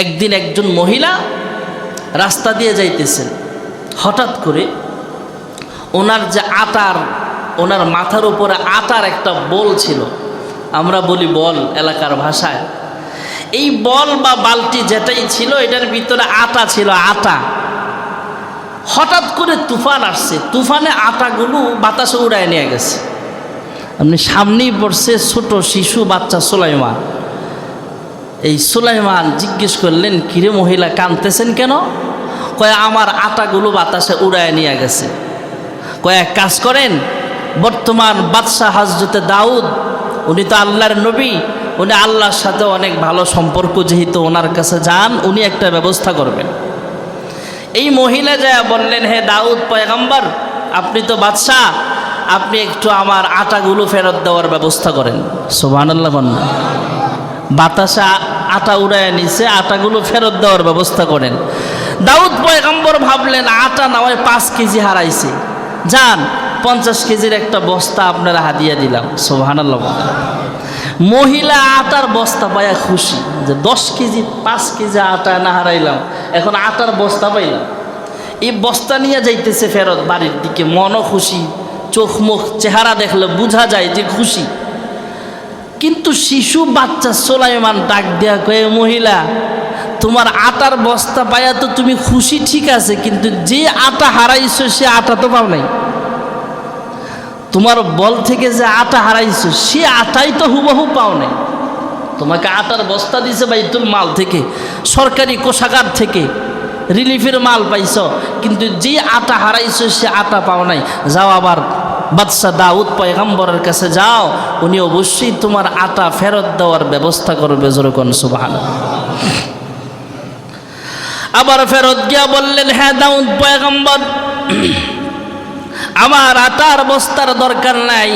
একদিন একজন মহিলা রাস্তা দিয়ে যাইতেছেন, হঠাৎ করে ওনার যে ওনার মাথার উপরে আটার একটা বল ছিল, আমরা বলি বল এলাকার ভাষায়। এই বল বা বালতি যেটাই ছিল এটার ভিতরে আটা ছিল, আটা। হঠাৎ করে তুফান আসছে, তুফানে আটাগুলো বাতাসে উড়ায় নিয়ে গেছে। আপনি সামনেই পড়ছে ছোট শিশু বাচ্চা সুলাইমান। এই সুলাইমান জিজ্ঞেস করলেন, কিরে মহিলা কাঁদতেছেন কেন? কয় আমার আটাগুলো বাতাসে উড়ায় নিয়ে গেছে। কয়েক কাজ করেন, বর্তমান বাদশাহ হযরতে দাউদ, উনি তো আল্লাহর নবী, উনি আল্লাহর সাথে অনেক ভালো সম্পর্ক, যেহেতু ওনার কাছে যান, উনি একটা ব্যবস্থা করবেন। এই মহিলা যা বললেন, হে দাউদ পয়গম্বর, আপনি তো বাদশাহ, আপনি একটু আমার আটাগুলো ফেরত দেওয়ার ব্যবস্থা করেন। সুবহানাল্লাহ বলেন। বাতাসে আটা উড়ায় নিছে, আটাগুলো ফেরত দেওয়ার ব্যবস্থা করেন। দাউদ পয়গম্বর ভাবলেন, আটা না হয় 5 কেজি হারাইছে, যান 50 কেজির একটা বস্তা আপনারা হাদিয়া দিলাম। সুবহানাল্লাহ। মহিলা আটার বস্তা পায়া খুশি, যে 10 কেজি 5 কেজি আটা না হারাইলাম, এখন আটার বস্তা পাইলাম। এই বস্তা নিয়ে যাইতেছে ফেরত বাড়ির দিকে, মনও খুশি, চোখ মুখ চেহারা দেখলে বোঝা যায় যে খুশি। কিন্তু শিশু বাচ্চা সুলাইমান ডাক দেয়া কয়ে, মহিলা তোমার আটার বস্তা পায়া তো তুমি খুশি ঠিক আছে, কিন্তু যে আটা হারাইছো সে আটা তো পাও নাই। তোমার বল থেকে যে আটা হারাইছো সে আটাই তো হুবহু পাও নাই। তোমাকে আটার বস্তা দিছে বাইতুল মাল থেকে, সরকারি কোষাগার থেকে রিলিফের মাল পাইছ, কিন্তু যে আটা হারাইছো সে আটা পাও নাই। যাও আবার বাদশাহ দাউদ পয়গম্বরের কাছে যাও, উনি অবশ্যই তোমার আটা ফেরত দেওয়ার ব্যবস্থা করবে। যেরকম সুবহানাল্লাহ। আবার ফেরত গিয়া বললেন, হ্যাঁ দাউদ পয়গম্বর, আমার আটার বস্তার দরকার নাই,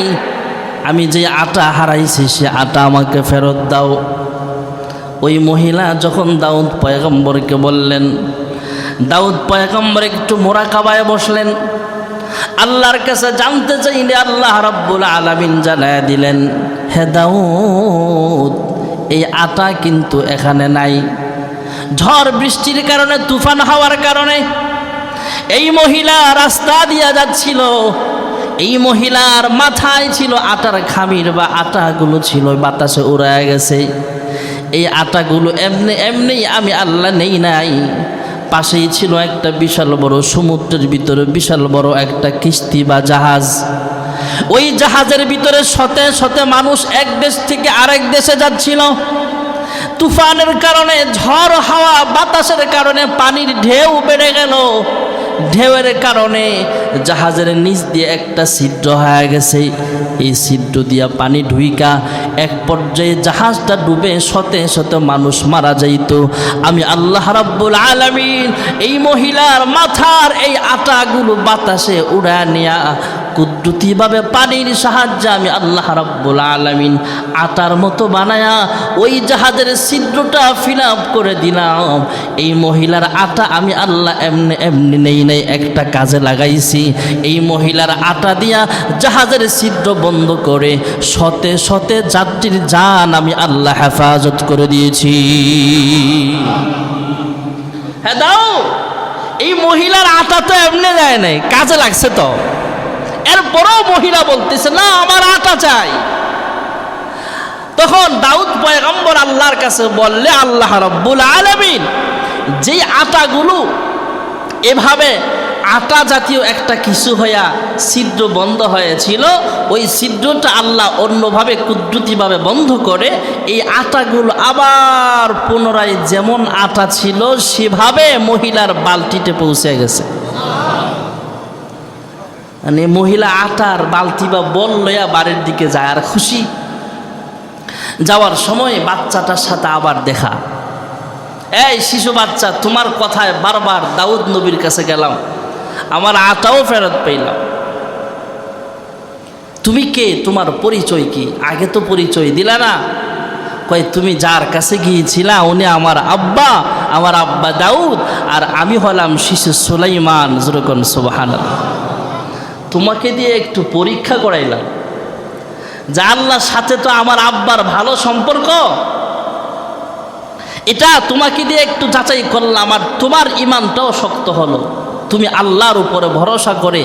আমি যে আটা হারাইছি সে আটা আমাকে ফেরত দাও। ওই মহিলা যখন দাউদ পয়গম্বরকে বললেন, দাউদ পয়গম্বর একটু মোরাকাবায় বসলেন, আল্লাহর কাছে জানতে চাইলে আল্লাহ রাব্বুল আলামিন জানায় দিলেন, হে দাউদ, এই আটা কিন্তু এখানে নাই। ঝড় বৃষ্টির কারণে, তুফান হওয়ার কারণে এই মহিলা রাস্তা দিয়া যাচ্ছিল, এই মহিলার মাথায় ছিল আটার খামির বা আটাগুলো ছিল বাতাসে উড়ায় গেছে। এই আটাগুলো এমনি এমনি আমি আল্লাহ নেই নাই, পাশেই ছিল একটা বিশাল বড় সমুদ্রের ভিতরে বিশাল বড় একটা কিস্তি বা জাহাজ। ওই জাহাজের ভিতরে শতে শতে মানুষ এক দেশ থেকে আরেক দেশে যাচ্ছিল। তুফানের কারণে, ঝড় হাওয়া বাতাসের কারণে পানির ঢেউ বেড়ে গেল। ঢেউয়ের কারণে জাহাজের নিচ দিয়ে একটা ছিদ্র হয়ে গেছে। এই ছিদ্র দিয়া পানি ঢুইকা এক পর্যায়ে জাহাজটা ডুবে শতে শতে মানুষ মারা যাইত। আমি আল্লাহ রাব্বুল আলামিন এই মহিলার মাথার এই আটাগুলো বাতাসে উড়া নিয়া কুদরতিভাবে পানির সাহায্যে আমি আল্লাহ রাব্বুল আলামিন আটার মতো বানায়া ওই জাহাজের ছিদ্রটা ফিল আপ করে দিলাম। এই মহিলার আটা আমি আল্লাহ এমনি এমনি নেই নাই, একটা কাজে লাগাইছি। এই মহিলার আটা দিয়া জাহাজের ছিদ্র বন্ধ করে শতে শতে যাত্রীর জান আমি আল্লাহ হেফাজত করে দিয়েছি। হ্যাঁ দাও, এই মহিলার আটা তো এমনি যায় নাই, কাজে লাগছে তো। এরপরও মহিলা বলতেছে, না আমার আটা চাই। তখন দাউদ পয়গম্বর আল্লাহর কাছে বললে, আল্লাহ রাব্বুল আলামিন যে আটাগুলো এভাবে আটা জাতীয় একটা কিছু হইয়া ছিদ্র বন্ধ হয়েছিল, ওই ছিদ্রটা আল্লাহ অন্যভাবে কুদরতিভাবে বন্ধ করে এই আটাগুলো আবার পুনরায় যেমন আটা ছিল সেভাবে মহিলার বালতিতে পৌঁছে গেছে। মানে মহিলা আটার বালতি বা বল লইয়া বাড়ির দিকে যায় আর খুশি। যাওয়ার সময় বাচ্চাটার সাথে আবার দেখা, এই শিশু বাচ্চা, তোমার কথায় বারবার দাউদ নবীর কাছে গেলাম, আমার আটাও ফেরত পেলাম। তুমি কে, তোমার পরিচয় কি? আগে তো পরিচয় দিলা না। কয়, তুমি যার কাছে গিয়েছিলা উনি আমার আব্বা দাউদ, আর আমি হলাম শিশু সুলাইমান। যেরকম সুবহানাল্লাহ। তোমাকে দিয়ে একটু পরীক্ষা করাইলাম যে আল্লাহর সাথে তো আমার আব্বার ভালো সম্পর্ক, এটা তোমাকে দিয়ে একটু যাচাই করলাম, আর তোমার ইমানটাও শক্ত হলো। তুমি আল্লাহর উপরে ভরসা করে,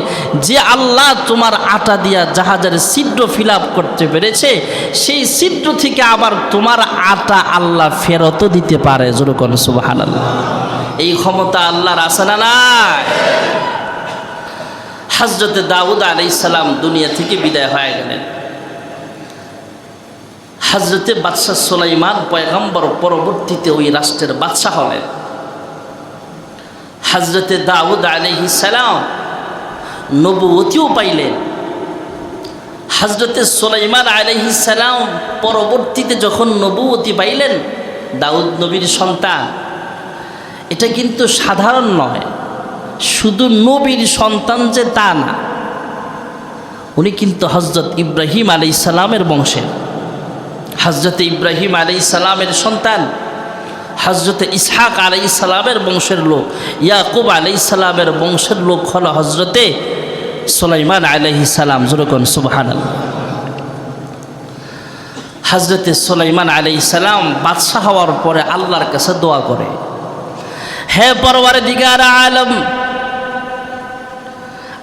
যে আল্লাহ তোমার আটা দিয়া জাহাজের ছিদ্র ফিল আপ করতে পেরেছে, সেই ছিদ্র থেকে আবার তোমার আটা আল্লাহ ফেরতও দিতে পারে। জোরে কোন সুবহানাল্লাহ। এই ক্ষমতা আল্লাহর আছে না নাই? হযরতে দাউদ আলাইহিস সালাম দুনিয়া থেকে বিদায় হয়ে গেলেন। হযরতে বাদশাহ সুলাইমান পয়গম্বর পরবর্তীতে ওই রাষ্ট্রের বাদশাহ হলেন। হযরতে দাউদ আলাইহিস সালাম নবুয়তিও পাইলেন। হযরতে সুলাইমান আলাইহিস সালাম পরবর্তীতে যখন নবুয়তি পাইলেন, দাউদ নবীর সন্তান, এটা কিন্তু সাধারণ নয়। শুধু নবীর সন্তান যে তা না, উনি কিন্তু হযরত ইব্রাহিম আলাইহিস সালামের বংশের। হযরতে ইব্রাহিম আলাইহিস সালামের সন্তান, হযরতে ইসহাক আলাইহিস সালামের বংশের লোক, ইয়াকুব আলাইহিস সালামের বংশের লোক হলো হযরতে সুলাইমান আলাইহিস সালাম। জোরে কোন সুবহানাল্লাহ। হযরতে সুলাইমান আলাইহিস সালাম বাদশাহ হওয়ার পরে আল্লাহর কাছে দোয়া করে, হে পরওয়ারদিগার আলম,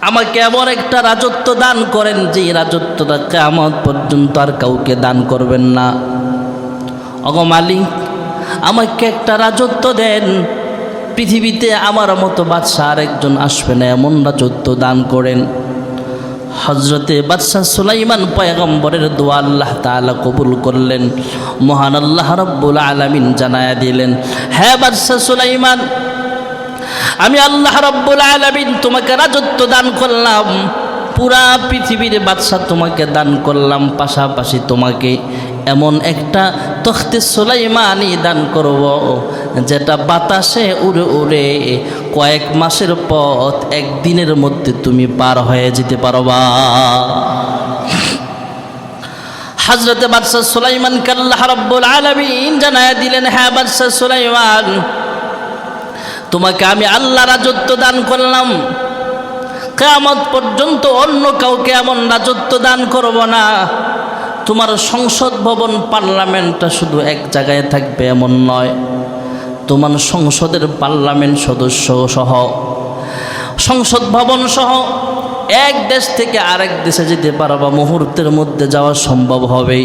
আমাকে এমন একটা রাজত্ব দান করেন যে রাজত্বটা কিয়ামত পর্যন্ত আর কাউকে দান করবেন না। ওগো মালিক, আমাকে একটা রাজত্ব দেন, পৃথিবীতে আমার মতো বাদশাহ আর একজন আসবে না, এমন রাজত্ব দান করেন। হযরতে বাদশাহ সুলাইমান পয়গম্বরের দোয়া আল্লাহ তাআলা কবুল করলেন। মহান আল্লাহ রাব্বুল আলামিন জানায়া দিলেন, হে বাদশাহ সুলাইমান, আমি আল্লাহ রাব্বুল আলামিন তোমাকে রাজত্ব দান করলাম, পুরা পৃথিবীর বাদশাহ তোমাকে দান করলাম, পাশাপাশি তোমাকে এমন একটা তখতে সুলাইমানি দান করব যেটা বাতাসে উড়ে উড়ে কয়েক মাসের পথ একদিনের মধ্যে তুমি পার হয়ে যেতে পারবা। হযরতে বাদশাহ সুলাইমানকে আল্লাহ রাব্বুল আলামিন জানায়া দিলেন, হ্যাঁ বাদশাহ সুলাইমান, তোমাকে আমি আল্লাহ রাজত্ব দান করলাম, কিয়ামত পর্যন্ত অন্য কাউকে এমন রাজত্ব দান করব না। তোমার সংসদ ভবন পার্লামেন্টটা শুধু এক জায়গায় থাকবে এমন নয়, তোমার সংসদের পার্লামেন্ট সদস্য সহ, সংসদ ভবন সহ এক দেশ থেকে আরেক দেশে যেতে পারবা, মুহূর্তের মধ্যে যাওয়া সম্ভব হবে।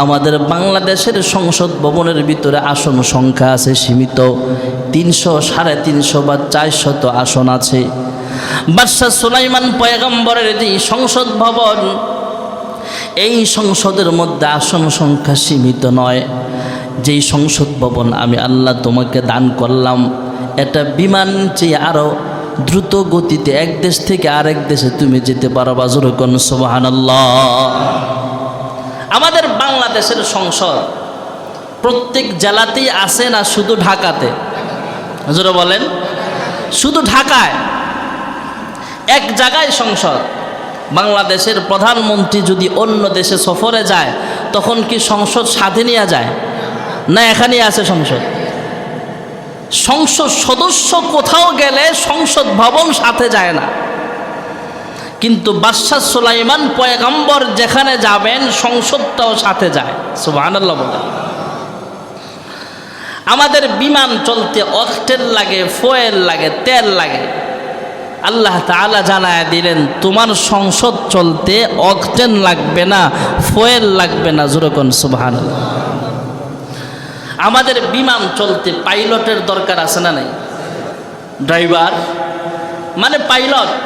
আমাদের বাংলাদেশের সংসদ ভবনের ভিতরে আসন সংখ্যা আছে সীমিত, 300, 350 বা 400 আসন আছে। বাদশাহ সুলাইমান পয়গম্বরের যে সংসদ ভবন, এই সংসদের মধ্যে আসন সংখ্যা সীমিত নয়। যেই সংসদ ভবন আমি আল্লাহ তোমাকে দান করলাম, এটা বিমান চেয়ে আরও দ্রুত গতিতে এক দেশ থেকে আরেক দেশে তুমি যেতে পারবা। জোরে কোন সুবহানাল্লাহ। আমাদের বাংলাদেশের সংসদ প্রত্যেক জেলাতেই আছে না শুধু ঢাকাতে? জোরে বলেন। শুধু ঢাকায় এক জায়গায় সংসদ। বাংলাদেশের প্রধানমন্ত্রী যদি অন্য দেশে সফরে যায় তখন কি সংসদ সাথে নিয়ে যায় না? এখানেই আছে সংসদ। সংসদ সদস্য কোথাও গেলে সংসদ ভবন সাথে যায় না, কিন্তু বাদশাহ সুলাইমান পয়গম্বর যেখানে যাবেন সংসদটাও সাথে যায়। সুবহানাল্লাহ বলেন। আমাদের বিমান চলতে অক্টেন লাগে, ফুয়েল লাগে, তেল লাগে। আল্লাহ তাআলা জানায় দিলেন, তোমার সংসদ চলতে অক্টেন লাগবে না, ফুয়েল লাগবে না। জোরে কোন সুবহানাল্লাহ। আমাদের বিমান চলতে পাইলটের দরকার আছে না নাই? ড্রাইভার মানে পাইলট।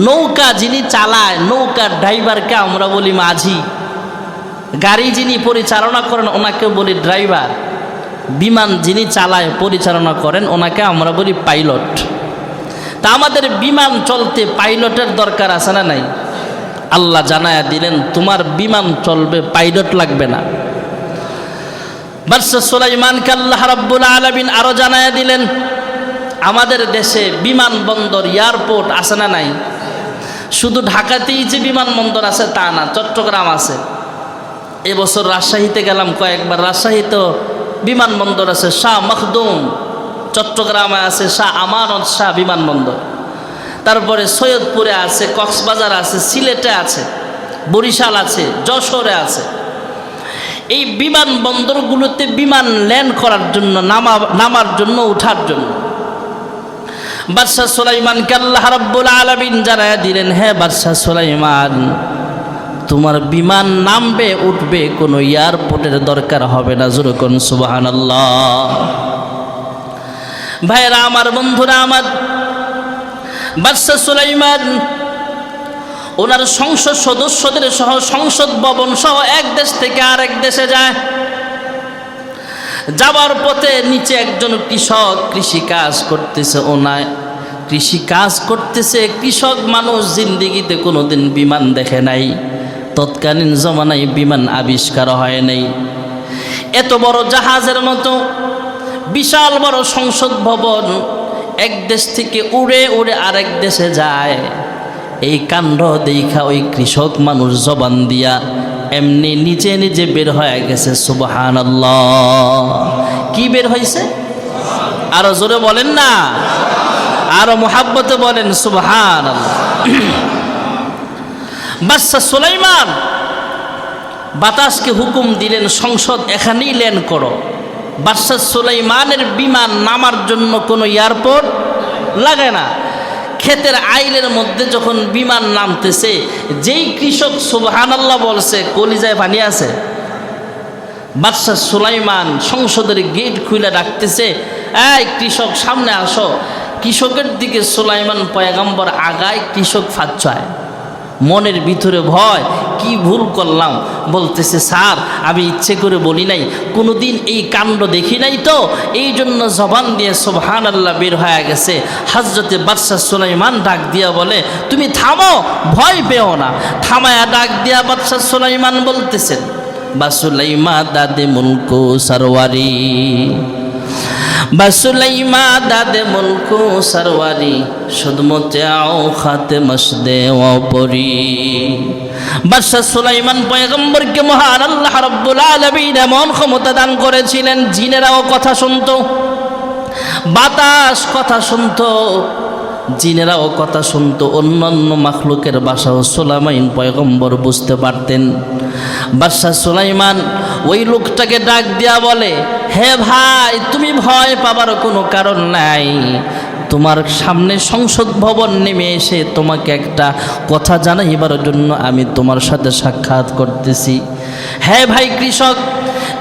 নৌকা যিনি চালায়, নৌকার ড্রাইভারকে আমরা বলি মাঝি। গাড়ি যিনি পরিচালনা করেন ওনাকে বলি ড্রাইভার। বিমান যিনি চালায়, পরিচালনা করেন, ওনাকে আমরা বলি পাইলট। তা আমাদের বিমান চলতে পাইলটের দরকার আছে না নাই? আল্লাহ জানায়া দিলেন, তোমার বিমান চলবে, পাইলট লাগবে না। বাদশাহ সুলাইমানকে আল্লাহ রাব্বুল আলামিন আরো জানায়া দিলেন, আমাদের দেশে বিমানবন্দর, এয়ারপোর্ট আছে না নাই? শুধু ঢাকাতেই যে বিমানবন্দর আছে তা না, চট্টগ্রাম আছে। এবছর রাজশাহীতে গেলাম কয়েকবার, রাজশাহীতেও বিমানবন্দর আছে, শাহ মখদুম। চট্টগ্রামে আছে শাহ আমানত শাহ বিমানবন্দর। তারপরে সৈয়দপুরে আছে, কক্সবাজার আছে, সিলেটে আছে, বরিশাল আছে, যশোরে আছে। এই বিমানবন্দরগুলোতে বিমান ল্যান্ড করার জন্য, নামার জন্য, ওঠার জন্য। বাদশাহ সুলাইমানকে আল্লাহ রাব্বুল আলামিন জানায়া দিলেন, হে বাদশাহ সুলাইমান, তোমার বিমান নামবে উঠবে, কোনো এয়ারপোর্টের দরকার হবে না। জোরে কোন সুবহানাল্লাহ। ভাইরা আমার, বন্ধুরা আমার, বাদশাহ সুলাইমান ওনার সংসদ সদস্যদের সহ, সংসদ ভবন সহ এক দেশ থেকে আরেক দেশে যায়। যাবার পথে নিচে একজন কৃষক কৃষি কাজ করতেছে। ওনায় কৃষি কাজ করতেছে। কৃষক মানুষ, জিন্দেগিতে কোনোদিন বিমান দেখে নাই। তৎকালীন জমানায় বিমান আবিষ্কার হয় নাই। এত বড় জাহাজের মতো বিশাল বড় সংসদ ভবন এক দেশ থেকে উড়ে উড়ে আরেক দেশে যায়। এই কাণ্ড দেখা ওই কৃষক মানুষ জবান দিয়া এমনি নিজে নিজে বের হয়ে গেছে, সুবহানাল্লাহ। কি বের হয়েছে? আরো জোরে বলেন না, আরো মুহাব্বতে বলেন সুবহানাল্লাহ। বাদশাহ সুলাইমান বাতাসকে হুকুম দিলেন, সংসদ এখানেই ল্যান্ড করো। বাদশাহ সুলাইমানের বিমান নামার জন্য কোনো এয়ারপোর্ট লাগে না। ক্ষেতের আইলের মধ্যে যখন বিমান নামতেছে, যেই কৃষক সুবহানাল্লাহ বলছে, কলিজায় পানি আছে। বাদশাহ সুলাইমান সংসদের গেট খুলে ডাকতেছে, এই কৃষক সামনে আসো। কৃষকের দিকে সুলাইমান পয়গম্বর আগায়, কৃষক ফাচ্ছায়। মনের ভিতরে ভয়, কি ভুল করলাম। বলতেছে, স্যার আমি ইচ্ছে করে বলি নাই, কোনোদিন এই কাণ্ড দেখি নাই তো, এই জন্য জবান দিয়ে সুবহানাল্লাহ বের হয়ে গেছে। হযরতে বাদশাহ সুলাইমান ডাক দিয়া বলে, তুমি থামো, ভয় পেও না। থামায়া ডাক দিয়া বাদশাহ সুলাইমান বলতেছেন, বাসুলাইমা দাদে মুলকু সরওয়ারি, বাসুলাইমা দাদে মুলকু সরওয়ারি, সুদমতে আও খাতে মসদে ওপরি। বাদশাহ সুলাইমান পয়গম্বরকে মহান আল্লাহ রাব্বুল আলামিন এমন ক্ষমতা দান করেছিলেন, জিনেরাও কথা শুনতো, বাতাস কথা শুনতো, জিনেরাও কথা শুনতো, অন্যান্য মাখলুকের ভাষাও সুলাইমান পয়গম্বর বুঝতে পারতেন। বাদশাহ সুলাইমান ওই লোকটাকে ডাক দিয়া বলে, হে ভাই, তুমি ভয় পাবার কোনো কারণ নাই। তোমার সামনে সংসদ ভবন নেমে এসে তোমাকে একটা কথা জানাইবার জন্য আমি তোমার সাথে সাক্ষাৎ করতেছি। হ্যাঁ ভাই কৃষক,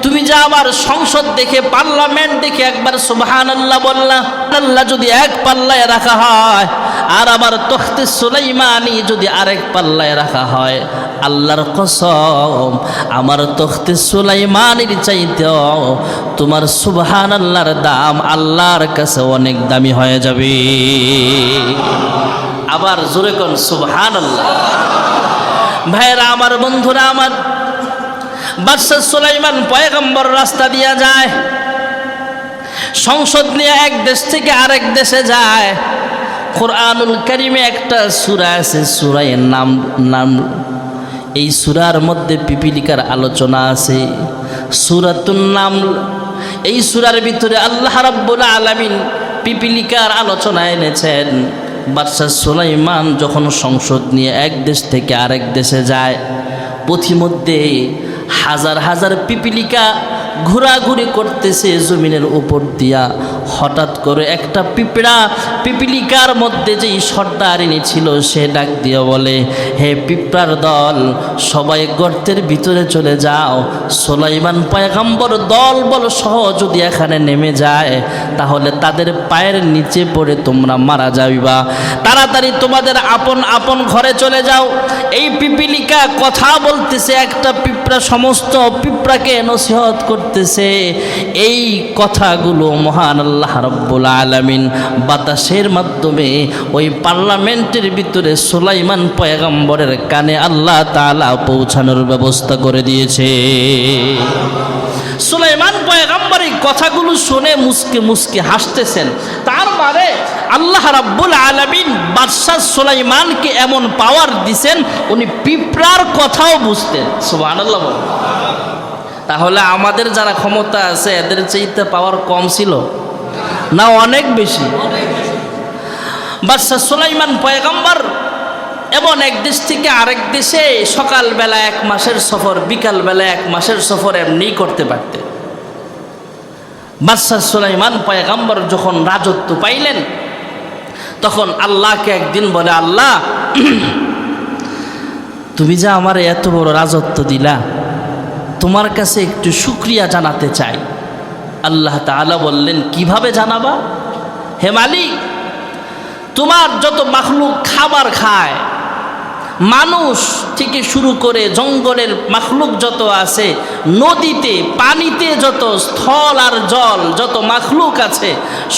তুমি যা আমার সংসদ দেখে, পার্লামেন্ট দেখে একবার সুবহানাল্লাহ বললা, আল্লাহ যদি এক পাল্লায় রাখা হয় আর আমার তখতে সুলাইমানি যদি আরেক পাল্লায় রাখা হয়, আল্লাহর কসম আমার তখতে সুলাইমানির চাইতেও তোমার সুবহানাল্লাহর দাম আল্লাহর কাছে অনেক দামি হয়ে যাবে। আবার জোরে কোন সুবহানাল্লাহ। ভাইরা আমার, বন্ধুরা আমার, বাদশাহ সুলাইমান পয়গম্বর রাস্তা দিয়া যায়, সংসদ নিয়ে এক দেশ থেকে আরেক দেশে যায়। কুরআনুল কারীমে একটা সূরা আছে, সূরায়ে নাম। এই সূরার মধ্যে পিপিলিকার আলোচনা আছে, সূরাতুন নামল। এই সূরার ভিতরে আল্লাহ রাব্বুল আলামিন পিপিলিকার আলোচনা এনেছেন। বাদশাহ সুলাইমান যখন সংসদ নিয়ে এক দেশ থেকে আরেক দেশে যায়, পথিমধ্যে হাজার হাজার পিপিলিকা ঘোরাঘুরি করতেছে জমিনের উপর দিয়া। হঠাৎ করে একটা পিপিলিকার মধ্যে যেই সর্দারিনী ছিল, সে ডাক দিয়ে বলে, হে পিঁপড়ার দল, সবাই গর্তের ভিতরে চলে যাও। সুলাইমান পয়গম্বর দল বল সহ যদি এখানে নেমে যায়, তাহলে তাদের পায়ের নিচে পড়ে তোমরা মারা যাইবা। তাড়াতাড়ি তোমাদের আপন আপন ঘরে চলে যাও। এই পিপিলিকা কথা বলতেছে, একটা পিঁপড়া সমস্ত পিঁপড়াকে নসিহত করতেছে। এই কথাগুলো মহান আল্লাহ রাব্বুল আলামিন বাতাসের মাধ্যমে ওই পার্লামেন্টের ভিতরে সুলাইমান পয়গম্বরের কানে আল্লাহ তাআলা পৌঁছানোর ব্যবস্থা করে দিয়েছে। সুলাইমান পয়গম্বর এই কথাগুলো শুনে মুসকে মুসকে হাসতেছেন। তার মানে আল্লাহ রাব্বুল আলামিন বাদশাহ সুলাইমানকে এমন পাওয়ার দিছেন, উনি পিঁপড়ার কথাও বুঝতেন। সুবহানাল্লাহ। তাহলে আমাদের যারা ক্ষমতা আছে, এদের চাইতে পাওয়ার কম ছিল না অনেক বেশি? বাদশাহ সুলাইমান পয়গম্বর এবং এক দেশ থেকে আরেক দেশে সকালবেলা 1 মাসের সফর, বিকালবেলা 1 মাসের সফর এমনি করতে পারতেন। বাদশাহ সুলাইমান পয়গম্বর যখন রাজত্ব পাইলেন তখন আল্লাহকে একদিন বলে, আল্লাহ তুমি যে আমার এত বড় রাজত্ব দিলা, তোমার কাছে একটু শুকরিয়া জানাতে চাই। আল্লাহ তাআলা বললেন, কিভাবে জানাবা? হে মালিক, তোমার যত মাখলুক খাবার খায়, মানুষ থেকে শুরু করে জঙ্গলের মাখলুক যত আছে, নদীতে পানিতে যত স্থল আর জল যত মাখলুক আছে,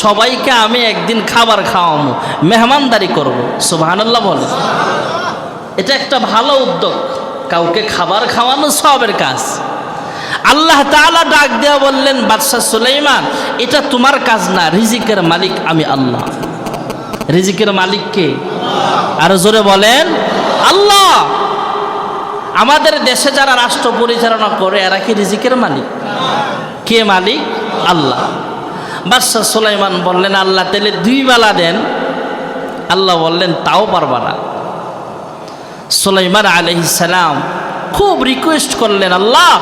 সবাইকে আমি একদিন খাবার খাওয়াবো, মেহমানদারি করব। সুবহানাল্লাহ বলে। এটা একটা ভালো উদ্যোগ, কাউকে খাবার খাওয়ানো সবের কাজ। আল্লাহ তাআলা ডাক দেওয়া বললেন, বাদশাহ সুলাইমান, এটা তোমার কাজ না, রিজিকের মালিক আমি আল্লাহ। রিজিকের মালিক কে? আরো জোরে বলেন, আল্লাহ। আমাদের দেশে যারা রাষ্ট্র পরিচালনা করে এরা কি রিজিকের মালিক? কে মালিক? আল্লাহ। বাদশাহ সুলাইমান বললেন, আল্লাহ তাহলে 2 বেলা দেন। আল্লাহ বললেন, তাও পারবা না। সুলাইমান আলাইহিস সালাম খুব রিকোয়েস্ট করলেন, আল্লাহ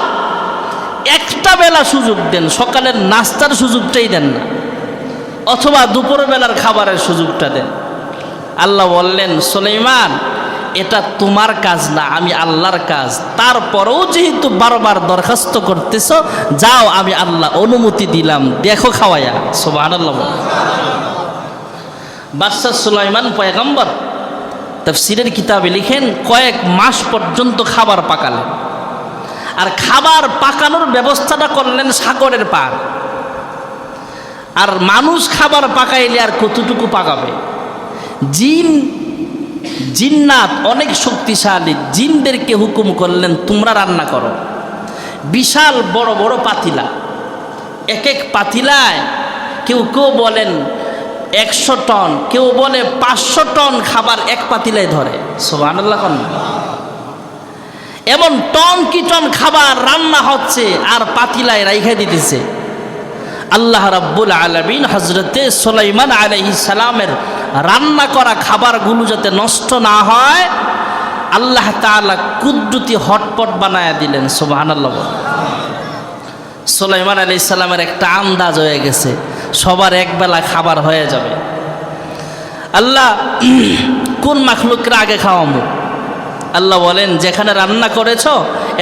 একটা বেলা সুযোগ দেন, সকালের নাস্তার সুযোগটাই দেন না, অথবা দুপুর বেলার খাবারের সুযোগটা দেন। আল্লাহ বললেন, সুলাইমান এটা তোমার কাজ না, আমি আল্লাহর কাজ। তারপরেও যেহেতু বারবার দরখাস্ত করতেছ, যাও, আমি আল্লাহ অনুমতি দিলাম, দেখো খাওয়ায়া। সুবহানাল্লাহ। বাদশাহ সুলাইমান পয়গম্বর তাফসীরের কিতাবে লিখেন, কয়েক মাস পর্যন্ত খাবার পাকালেন। আর খাবার পাকানোর ব্যবস্থাটা করলেন সাগরের পার। আর মানুষ খাবার পাকাইলে আর কতটুকু পাকাবে? জিন্নাত অনেক শক্তিশালী, জিনদেরকে হুকুম করলেন, তোমরা রান্না করো। বিশাল বড় বড় পাতিলা, এক এক পাতিলায় কেউ কেউ বলেন 100 টন, কেউ বলে 500 টন খাবার এক পাতিলায় ধরে। সুবহানাল্লাহ। এমন টন কি টন খাবার রান্না হচ্ছে আর পাতিলায় রাইখা দিতেছে। আল্লাহ রাব্বুল আলামিন হযরতে সুলাইমান আলাইহিস সালামের রান্না করা খাবারগুলো যাতে নষ্ট না হয়, আল্লাহ তাআলা কুদরতি হটপট বানায়া দিলেন। সুবহানাল্লাহ। সুলাইমান আলাইহিস সালামের একটা আন্দাজ হয়ে গেছে, সবার একবেলা খাবার হয়ে যাবে। আল্লাহ কোন মাখলুকরা আগে খাওয়াবো? আল্লাহ বলেন, যেখানে রান্না করেছ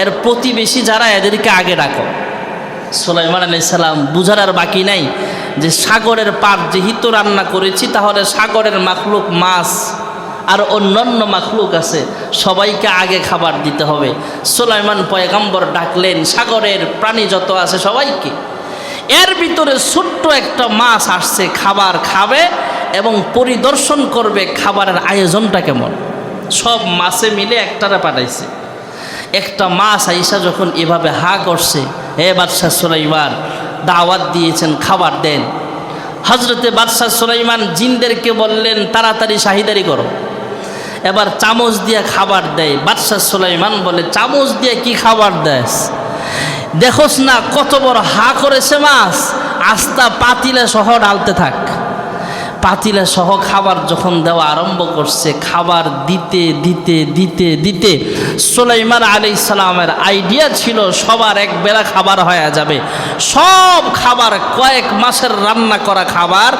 এর প্রতিবেশী যারা, এদেরকে আগে ডাকো। সুলাইমান আলাইহিস সালাম বুঝার আর বাকি নাই যে সাগরের পার যেহেতু রান্না করেছি, তাহলে সাগরের মাখলুক, মাছ আর অন্যান্য মাখলুক আছে, সবাইকে আগে খাবার দিতে হবে। সুলাইমান পয়গম্বর ডাকলেন সাগরের প্রাণী যত আছে সবাইকে। এর ভিতরে ছোট্ট একটা মাছ আসছে, খাবার খাবে এবং পরিদর্শন করবে খাবারের আয়োজনটা কেমন। সব মাছে মিলে একটারে পাঠাইছে। একটা মাছ আইসা যখন এভাবে হা করছে, হে বাদশাহ সুলাইমান, দাওয়াত দিয়েছেন, খাবার দেন। হজরতে বাদশাহ সুলাইমান জিনদেরকে বললেন, তাড়াতাড়ি শাহিদারি করো। এবার চামচ দিয়ে খাবার দেয়। বাদশাহ সুলাইমান বলে, চামচ দিয়ে কি খাবার দেয়? দেখোস না কত বড় হা করেছে মাছ, আস্তা পাতিলে সহ ডালতে থাক। পাতিলা সহ খাবার যখন দেওয়া আরম্ভ করছে, খাবার দিতে দিতে দিতে দিতে সুলাইমান আলাইহিস সালামের আইডিয়া ছিল সবার এক বেলা খাবার হয়ে যাবে। সব খাবার, কয়েক মাসের রান্না করা খাবার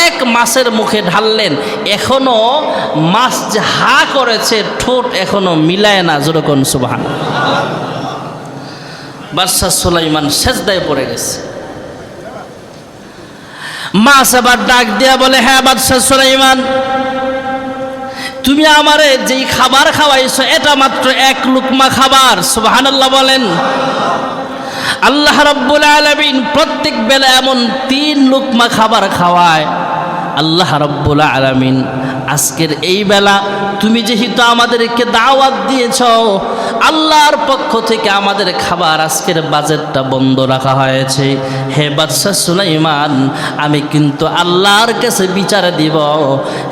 এক মাসের মুখে ঢাললেন। এখনো মাছ যে হা করেছে, ঠোঁট এখনো মিলায় না। যেরকম সুবহানাল্লাহ। বাদশাহ সুলাইমান সেজদায় পড়ে গেছে। মাছ আবার ডাক দিয়া বলে, হ্যাঁ বাদশাহ সুলাইমান, তুমি আমারে যেই খাবার খাওয়াইছো এটা মাত্র 1 লুকমা খাবার। সুবহানাল্লাহ বলেন। আল্লাহ রাব্বুল আলামিন প্রত্যেক বেলা এমন 3 লুকমা খাবার খাওয়ায়। আল্লাহ রাব্বুল আলামিন আজকের এই বেলা তুমি যেহেতু আমাদেরকে দাওয়াত দিয়েছ, আল্লাহর পক্ষ থেকে আমাদের খাবার আজকের বাজেটটা বন্ধ রাখা হয়েছে। হে বাদশাহ সুলাইমান, আমি কিন্তু আল্লাহর কাছে বিচার দিব।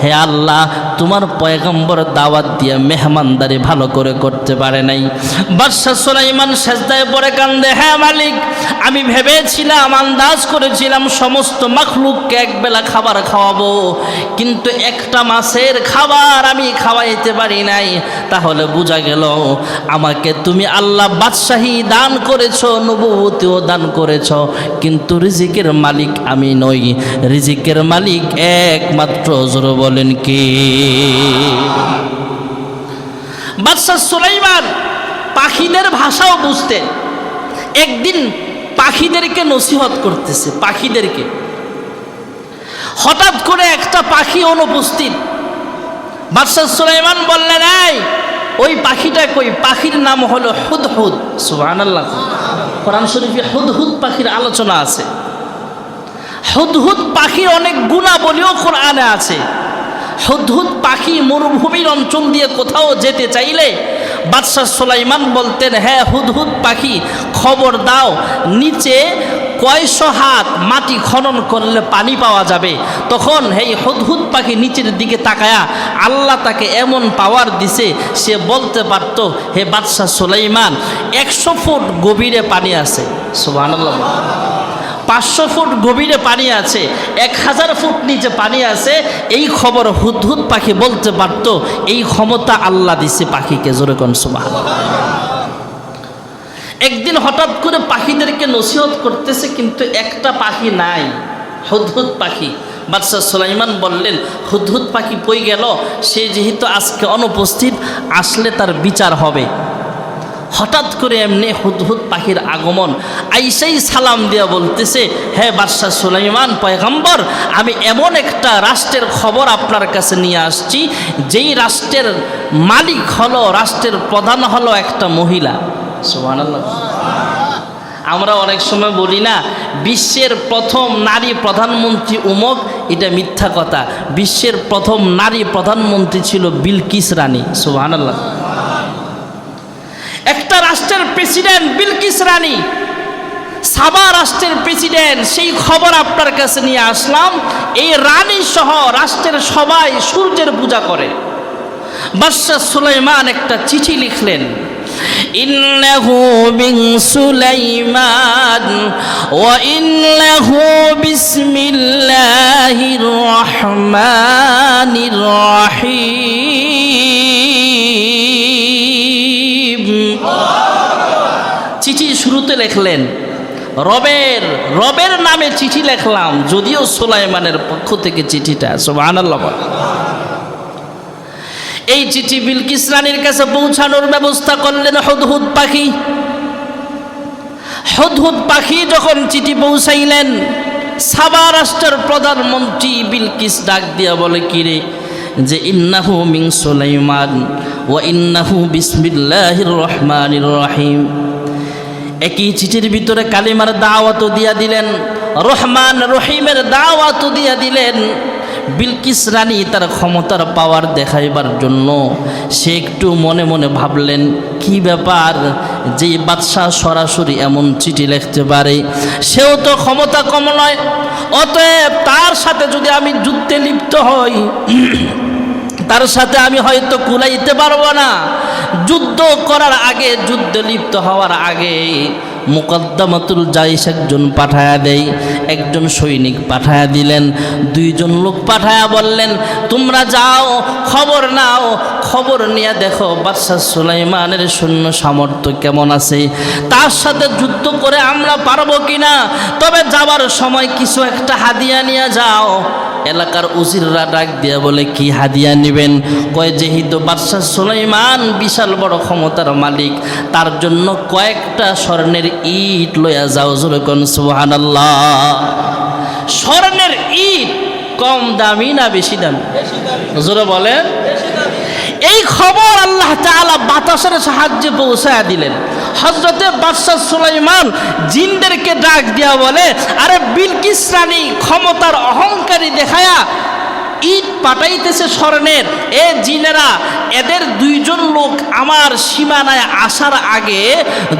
হে আল্লাহ, তোমার পয়গম্বর দাওয়াত দিয়ে মেহমানদারি ভালো করে করতে পারে নাই। বাদশাহ সুলাইমান সেজদায় পড়ে কান্দে, হ্যাঁ মালিক, আমি ভেবেছিলাম, আন্দাজ করেছিলাম সমস্ত মাখলুককে একবেলা খাবার খাওয়াবো, খাওয়াবো, কিন্তু একটা মাসের খাবার আমি খাওয়াইতে পারি নাই। তাহলে বোঝা গেল আমাকে তুমি আল্লাহ বাদশাহী দান করেছো, নবুয়তিও দান করেছো, কিন্তু রিজিকের মালিক আমি নই। রিজিকের মালিক একমাত্র, জোরে বলেন কে? বাদশাহ সুলাইমান পাখিদের ভাষাও বুঝতেন। একদিন পাখিদেরকে নসিহত করতেছে, পাখিদেরকে। হঠাৎ করে একটা পাখি অনুপস্থিত। বাদশাহ সুলাইমান বললেন, এই ওই পাখিটা কই? পাখির নাম হলো হুদহুদ। সুবহানাল্লাহ। কোরআন শরীফে হুদহুদ পাখির আলোচনা আছে। হুদহুদ পাখির অনেক গুণাবলীও কোরআনে আছে। হুদহুদ পাখি মরুভূমির অঞ্চল দিয়ে কোথাও যেতে চাইলে বাদশাহ সুলাইমান বলতেন, হ্যাঁ হুদহুদ পাখি, খবর দাও নিচে কয়শো হাত মাটি খনন করলে পানি পাওয়া যাবে। তখন এই হুদহুদ পাখি নিচের দিকে তাকায়া আল্লাহ তাকে এমন পাওয়ার দিছে, সে বলতে পারত, হে বাদশাহ সুলাইমান 100 ফুট গভীরে পানি আছে। সুবহানাল্লাহ। 500 ফুট গভীরে পানি আছে, 1000 ফুট নিচে পানি আছে। এই খবর হুদহুদ পাখি বলতে পারত। এই ক্ষমতা আল্লাহ দিছে পাখিকে। জোরে কোন সুবহানাল্লাহ। একদিন হঠাৎ করে পাখিদেরকে নসিহত করতেছে, কিন্তু একটা পাখি নাই, হুদহুদ পাখি। বাদশাহ সুলাইমান বললেন, হুদহুদ পাখি কই গেল? সে যেহেতু আজকে অনুপস্থিত, আসলে তার বিচার হবে। হঠাৎ করে এমনি হুদহুদ পাখির আগমন। আইসাই সালাম দিয়া বলতেছে, হ্যাঁ বাদশাহ সুলাইমান পয়গম্বর, আমি এমন একটা রাষ্ট্রের খবর আপনার কাছে নিয়ে আসছি, যেই রাষ্ট্রের মালিক হলো, রাষ্ট্রের প্রধান হলো একটা মহিলা। সুবহানাল্লাহ। আমরা অনেক সময় বলি না, বিশ্বের প্রথম নারী প্রধানমন্ত্রী উমক, এটা মিথ্যা কথা। বিশ্বের প্রথম নারী প্রধানমন্ত্রী ছিল বিলকিস রানী। সুবহানাল্লাহ। একটা রাষ্ট্রের প্রেসিডেন্ট বিলকিস রানী, সাবা রাষ্ট্রের প্রেসিডেন্ট, সেই খবর আপনার কাছে নিয়ে আসলাম। এই রানী সহ রাষ্ট্রের সবাই সূর্যের পূজা করে। বাদশাহ সুলাইমান একটা চিঠি লিখলেন, ইন্নাহু মিন সুলাইমান ওয়া ইন্নাহু বিসমিল্লাহির রহমানির রহিম। চিঠি শুরুতে লিখলেন, রবের নামে চিঠি লিখলাম, যদিও সুলাইমানের পক্ষ থেকে চিঠিটা। সুবহানাল্লাহ। এই চিঠি বিলকিস রানীর কাছে পৌঁছানোর ব্যবস্থা করলেন হুদহুদ পাখি। হুদহুদ পাখি যখন চিঠি পৌঁছাইলেন, সাবা রাষ্ট্রের প্রধানমন্ত্রী বিলকিস ডাক দিয়া বলে, কিরে, যে ইন্নাহু মিন সুলাইমান ওয়া ইন্নাহু বিসমিল্লাহির রহমানির রহিম। একই চিঠির ভিতরে কালিমার দাওয়াতও দিয়া দিলেন, রহমান রহিমের দাওয়াতও দিয়া দিলেন। বিলকিস রানী তার ক্ষমতার পাওয়ার দেখাইবার জন্য সে একটু মনে মনে ভাবলেন, কি ব্যাপার, যে বাদশাহ সরাসরি এমন চিঠি লিখতে পারে, সেও তো ক্ষমতা কম নয়, অতএব তার সাথে যদি আমি যুদ্ধে লিপ্ত হই, তার সাথে আমি হয়তো কুলাইতে পারবো না। যুদ্ধ করার আগে, যুদ্ধে লিপ্ত হওয়ার আগে মুকদ্দমাতুল জাইশ একজন পাঠায়া দেয়। একজন সৈনিক পাঠায়া দিলেন, 2 জন লোক পাঠায়া বললেন, তোমরা যাও, খবর নাও, খবর নিয়ে দেখো বাদশাহ সুলাইমানের সৈন্য সামর্থ্য কেমন আছে, তার সাথে যুদ্ধ করে আমরা পারবো কিনা। তবে যাবার সময় কিছু একটা হাদিয়া নিয়ে যাও। এলাকার উজিররা ডাক দিয়া বলে, কি হাদিয়া নেবেন? কয়, যেহেতু বাদশাহ সুলাইমান বিশাল বড় ক্ষমতার মালিক, তার জন্য কয়েকটা স্বর্ণের ইট লইয়া যাও। জোরে কোন সুবহানাল্লাহ। স্বর্ণের ইট কম দামি না বেশি দামি? জোরে বলেন। এই খবর আল্লাহ তাআলা বাতাসের সাহায্যে পৌঁছায়া দিলেন। হযরতে বাদশাহ সুলাইমান জিনদেরকে ডাক দিয়া বলে, আরে বিলকিস রানী ক্ষমতার অহংকারী দেখায়া ইট পাঠাইতেছে স্বর্ণের, এ জিনেরা, এদের 2 জন লোক আমার সীমানায় আসার আগে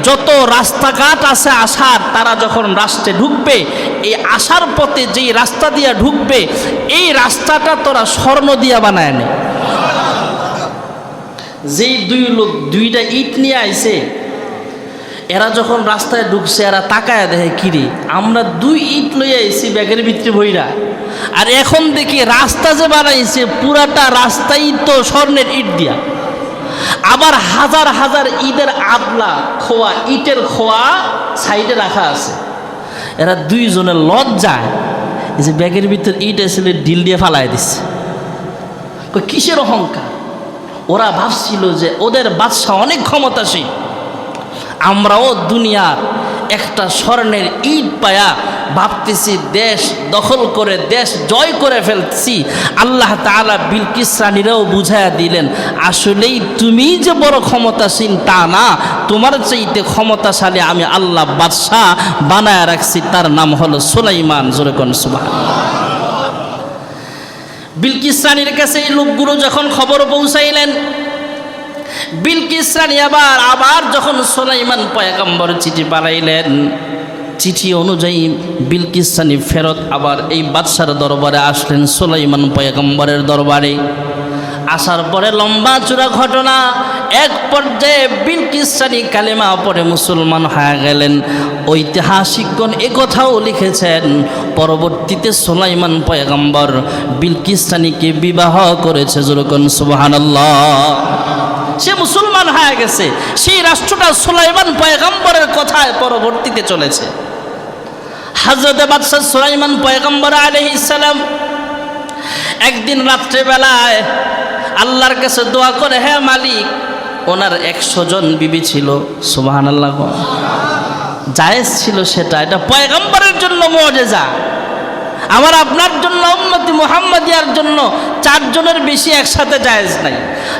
যত রাস্তাঘাট আছে আসার, তারা যখন রাষ্ট্রে ঢুকবে, এই আসার পথে যেই রাস্তা দিয়া ঢুকবে, এই রাস্তাটা তোরা স্বর্ণ দিয়া বানায় নে। যেই 2 লোক 2টা ইট নিয়ে আইছে, এরা যখন রাস্তায় ঢুকছে এরা তাকায় দেখে কিরে আমরা 2 ইট লইয়া এসি ব্যাগের ভিতরে ভইরা, আর এখন দেখি রাস্তা যে বানাইছে পুরাটা রাস্তাই তো স্বর্ণের ইট দিয়া, আবার হাজার হাজার ঈদের আদলা খোয়া ইটের খোয়া সাইডে রাখা আছে। এরা 2 জনের লজ্জায় এই যে ব্যাগের ভিতর ইট এসে ডিল দিয়ে ফালাই দিচ্ছে। কিসের অহংকার? ওরা ভাবছিল যে ওদের বাদশা অনেক ক্ষমতাশীল, আমরাও দুনিয়ার একটা স্বর্ণের ইট পায়া ভাবতেছি দেশ দখল করে দেশ জয় করে ফেলছি। আল্লাহ তাআলা বিলকিস রানীরাও বুঝাইয়া দিলেন আসলেই তুমি যে বড় ক্ষমতাসীন তা না, তোমার চাইতে ক্ষমতাশালী আমি আল্লাহ বাদশাহ বানায় রাখছি, তার নাম হলো সুলাইমান। জোরে কোন সুবহানাল্লাহ। বিলকিস রানীর কাছে এই লোকগুলো যখন খবর পৌঁছাইলেন, বিলকিস রানী আবার যখন সুলাইমান পয়গম্বর চিঠি পাঠাইলেন, চিঠি অনুযায়ী বিলকিস রানী ফেরত আবার এই বাদশার দরবারে আসলেন, সুলাইমান পয়গম্বরের দরবারে। আসার পরে লম্বা চূড়া ঘটনা, এক পর্যায়ে বিলকিস রানী কালেমা পড়ে মুসলমান হয়ে গেলেন। ঐতিহাসিকগণ একথাও লিখেছেন পরবর্তীতে সুলাইমান পয়গম্বর বিলকিস রানীকে বিবাহ করেছে। যেরকম সুবহানাল্লাহ, সে মুসলমান হয়ে গেছে। সেই রাষ্ট্রটা সুলাইমান পয়গম্বরের কথায় পরবর্তীতে চলেছে। হযরত বাদশাহ সুলাইমান পয়গম্বর আলাইহিস সালাম একদিন রাত্রেবেলায় আল্লাহর কাছে দোয়া করে, হে মালিক, ওনার 100 জন বিবি ছিল। সুবহানাল্লাহ, জায়েজ ছিল সেটা, এটা পয়গম্বরের জন্য মুআজিজা। আমার আপনার জন্য উম্মতি মুহাম্মাদিয়ার জন্য 4 জনের বেশি একসাথে জায়েজ নাই।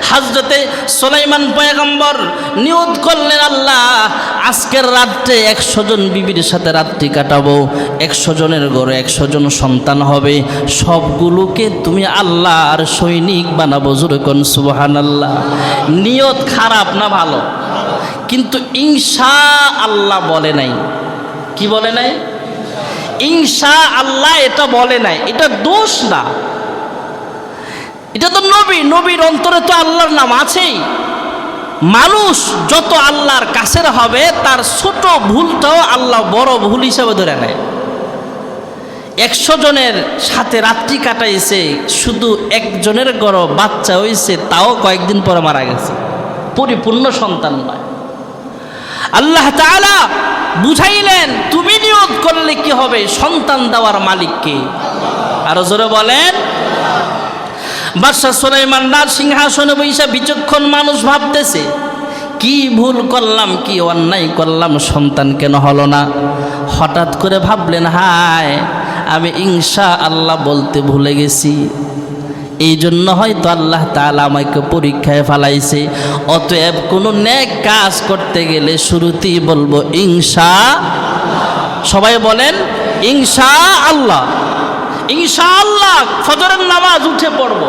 হযরতে সুলাইমান পয়গম্বর নিয়ত করলেন, আল্লাহ আজকের রাতে 100 জন বিবির সাথে রাত্রি কাটাবো, 100 জনের ঘরে 100 জন সন্তান হবে, সবগুলোকে তুমি আল্লাহর সৈনিক বানাবো। জোরে কোন সুবহানাল্লাহ। নিয়ত খারাপ না ভালো? কিন্তু ইনশাআল্লাহ বলে নাই। কি বলে নাই? ইনশাআল্লাহ এটা বলে নাই। এটা দোষ না, এটা তো নবীর অন্তরে তো আল্লাহর নাম আছেই। মানুষ যত আল্লাহর কাছের হবে তার ছোট ভুলটাও আল্লাহ বড় ভুল হিসাবে ধরে নেয়। 100 জনের সাথে রাত্রি কাটাইছে, শুধু 1 জনের ঘরে বাচ্চা হয়েছে, তাও কয়েকদিন পরে মারা গেছে, পরিপূর্ণ সন্তান নয়। আল্লাহ তাআলা বুঝাইলেন তুমি নিয়ত করলে কি হবে, সন্তান দেওয়ার মালিককে। আরো জোরে বলেন। বাদশা সুলাইমান রাজ সিংহাসনে বসে বিচক্ষণ মানুষ ভাবতেছে, কি ভুল করলাম, কি অন্যায় করলাম, সন্তান কেন হলো না। হঠাৎ করে ভাবলেন, হায় আমি ইনশাআল্লাহ বলতে ভুলে গেছি, এই জন্য হয়তো আল্লাহ তাআলা আমাকে পরীক্ষায় ফেলাইছে। অতএব কোনো নেক কাজ করতে গেলে শুরুতেই বলবো সবাই বলেন ইনশাআল্লাহ। ইনশাআল্লাহ ফজরের নামাজ উঠে পড়ব,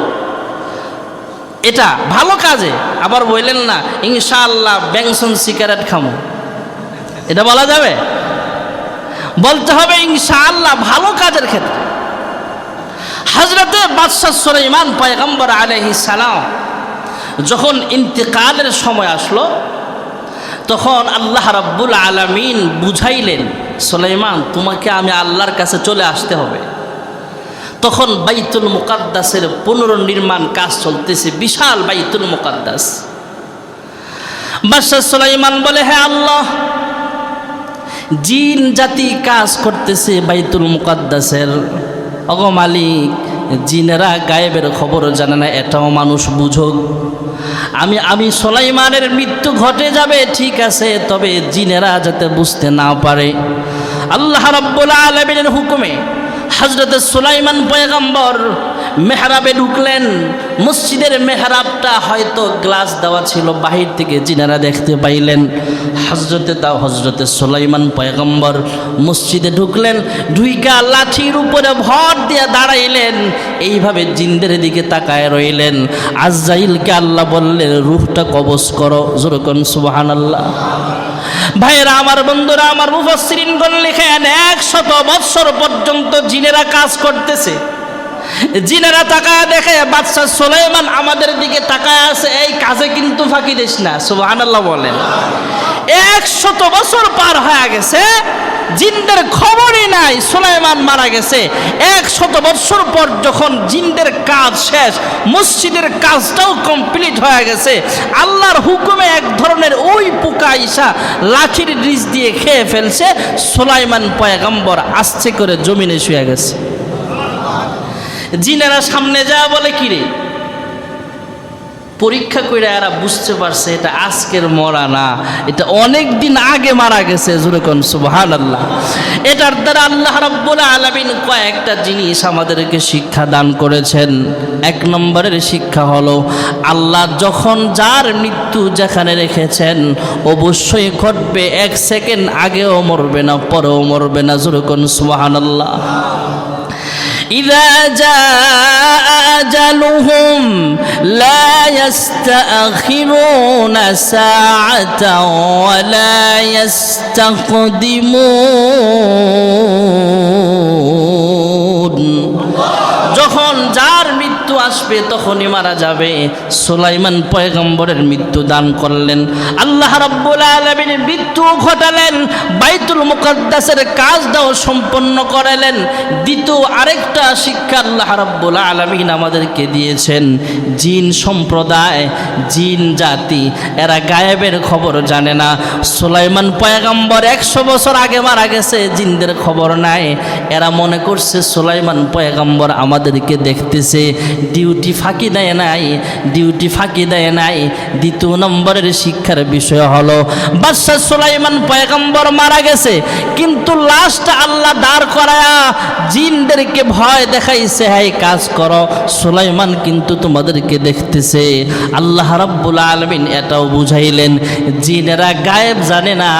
এটা ভালো কাজে। আবার বললেন না ইনশাআল্লাহ বেনসন সিগারেট খামো, এটা বলা যাবে? বলতে হবে ইনশাআল্লাহ ভালো কাজের ক্ষেত্রে। হযরতে বাদশাহ সুলাইমান পয়গম্বর আলাইহিস সালাম যখন ইন্তেকালের সময় আসলো, তখন আল্লাহ রাব্বুল আলামিন বুঝাইলেন, সুলাইমান তোমাকে আমি আল্লাহর কাছে চলে আসতে হবে। তখন বাইতুল মুকাদ্দাসের পুনর্নির্মাণ কাজ চলতেছে, বিশাল বাইতুল মুকাদ্দাস। বাদশাহ সুলাইমান বলে, হে আল্লাহ, জিন জাতি কাজ করতেছে বাইতুল মুকাদ্দাসের। ওগো মালিক, জিনেরা গায়েবের খবর জানে না, এটাও মানুষ বুঝুক। আমি সুলাইমানের মৃত্যু ঘটে যাবে ঠিক আছে, তবে জিনেরা যাতে বুঝতে না পারে। আল্লাহ রাব্বুল আলামিনের হুকুমে হযরতে সুলাইমান পয়গম্বর মেহরাবে ঢুকলেন। মসজিদের মেহরাবটা হয়তো গ্লাস দেওয়া ছিল, বাহির থেকে জিনেরা দেখতে পাইলেন। হযরতে সুলাইমান পয়গম্বর মসজিদে ঢুকলেন, ঢুইকা লাঠির উপরে ভর দিয়ে দাঁড়াইলেন, এইভাবে জিনদের দিকে তাকায় রইলেন। আজরাইলকে আল্লাহ বললেন, রূহটা কবজ করো। জোরে কোন সুবহানাল্লাহ। ভাইরা আমার, বন্ধুরা আমার, মুফাসসিরিনগণ লিখেন 100 বৎসর পর্যন্ত জিনেরা কাজ করতেছে। জিনেরা তাকায় দেখে বাদশা সুলাইমান আমাদের দিকে তাকায় আছে, এই কাজে কিন্তু ফাঁকি দিস না। সুবহানাল্লাহ বলেন। 100 বছর পার হয়ে গেছে, জিনদের খবরই নাই সুলাইমান মারা গেছে। 100 বছর পর যখন জিনদের কাজ শেষ, মসজিদের কাজটাও কমপ্লিট হয়ে গেছে, আল্লাহর হুকুমে এক ধরনের ওই পোকা ঈশা লাঠির নিচ দিয়ে খেয়ে ফেলছে, সুলাইমান পয়গম্বর আস্তে করে জমিনে শুয়ে গেছে। জিনেরা সামনে যাওয়া বলে, কিরে, পরীক্ষা করে এরা বুঝতে পারছে এটা আজকের মরা না, এটা অনেক দিন আগে মারা গেছে। জোরে কোন সুবহানাল্লাহ। এটার দ্বারা আল্লাহ রাব্বুল আলামিন কয়েকটা জিনিস আমাদেরকে শিক্ষা দান করেছেন। 1 নম্বরের শিক্ষা হলো, আল্লাহ যখন যার মৃত্যু যেখানে রেখেছেন অবশ্যই ঘটবে, 1 সেকেন্ড আগেও মরবে না, পরেও মরবে না। জোরে কোন সুবহানাল্লাহ। إذا جاء أجلهم لا يستأخرون ساعة ولا يستقدمون। যখন যার মৃত্যু আসবে তখনই মারা যাবে। সুলাইমান পয়গম্বরের মৃত্যু দান করলেন, আল্লাহ রাব্বুল আলামিন মৃত্যু ঘটালেন, বাইতুল মুকাদ্দাসের কাজটাও সম্পন্ন করালেন। দ্বিতীয় আরেকটা শিক্ষা আল্লাহ রাব্বুল আলামিন আমাদেরকে দিয়েছেন, জিন সম্প্রদায়, জিন জাতি, এরা গায়েবের খবর জানে না। সুলাইমান পয়গম্বর 100 বছর আগে মারা গেছে, জিনদের খবর নাই। এরা মনে করছে সুলাইমান পয়গম্বর আমাদেরকে দেখতেছে, ডিউটি ফাঁকি দেয় নাই, ডিউটি ফাঁকি দেয় নাই। দ্বিতীয় নম্বরের শিক্ষার বিষয় হলো, বাদশাহ সুলাইমান পয়গম্বর মারা গেছে, কিন্তু লাশটা আল্লাহ দাঁড় করায়া জিনদেরকে ভয় দেখাইছে, হ্যাঁ কাজ করো, সুলাইমান কিন্তু তোমাদেরকে দেখতেছে। আল্লাহ রাব্বুল আলামিন এটাও বুঝাইলেন, জিনেরা গায়েব জানে না,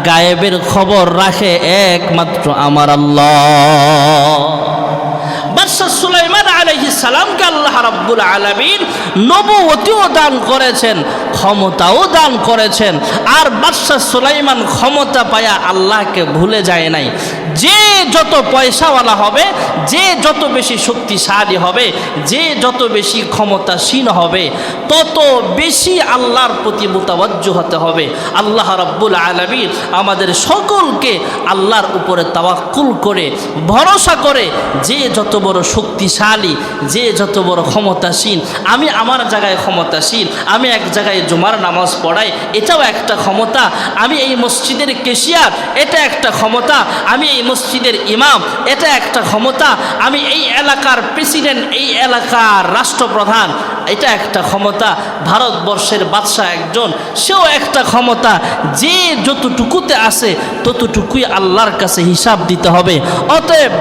গায়েবের খবর রাখে একমাত্র আমার আল্লাহ। বাদশাহ সুলাইমান আলাইহিস সালামকে আল্লাহ রাব্বুল আলামিন নবুয়তিও দান করেছেন, ক্ষমতাও দান করেছেন। আর বাদশাহ সুলাইমান ক্ষমতা পায়া আল্লাহকে ভুলে যায় নাই। যে যত পয়সাওয়ালা হবে, যে যত বেশি শক্তিশালী হবে, যে যত বেশি ক্ষমতাসীন হবে, তত বেশি আল্লাহর প্রতি মুতাওয়াজ্জু হতে হবে। আল্লাহ রাব্বুল আলামিন আমাদের সকলকে আল্লাহর উপরে তাওয়াক্কুল করে, ভরসা করে, যে যত বড় শক্তিশালী, যে যত বড় ক্ষমতাসীন, আমি আমার জায়গায় ক্ষমতাসীন, আমি এক জায়গায় জুমার নামাজ পড়াই, এটাও একটা ক্ষমতা, আমি এই মসজিদের ক্যাশিয়ার, এটা একটা ক্ষমতা, আমি এই মসজিদের ইমাম, এটা একটা ক্ষমতা, আমি এই এলাকার প্রেসিডেন্ট, এই এলাকার রাষ্ট্রপ্রধান, এটা একটা ক্ষমতা, ভারতবর্ষের বাদশাহ একজন, সেও একটা ক্ষমতা। যে যতটুকুতে আসে ততটুকুই আল্লাহর কাছে হিসাব দিতে হবে। অতএব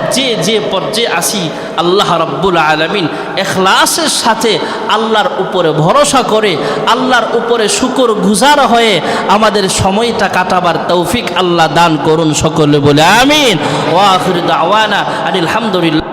যে পর্যায়ে আসি, আল্লাহ রাব্বুল আলামিন ইখলাসের সাথে আল্লাহর উপরে ভরসা করে, আল্লাহর উপরে শুকর গুজার হয়ে আমাদের সময়টা কাটাবার তৌফিক আল্লাহ দান করুন। সকলে বলে আমিন। ওয়া আখিরু দাওয়ানা আলহামদুলিল্লাহ।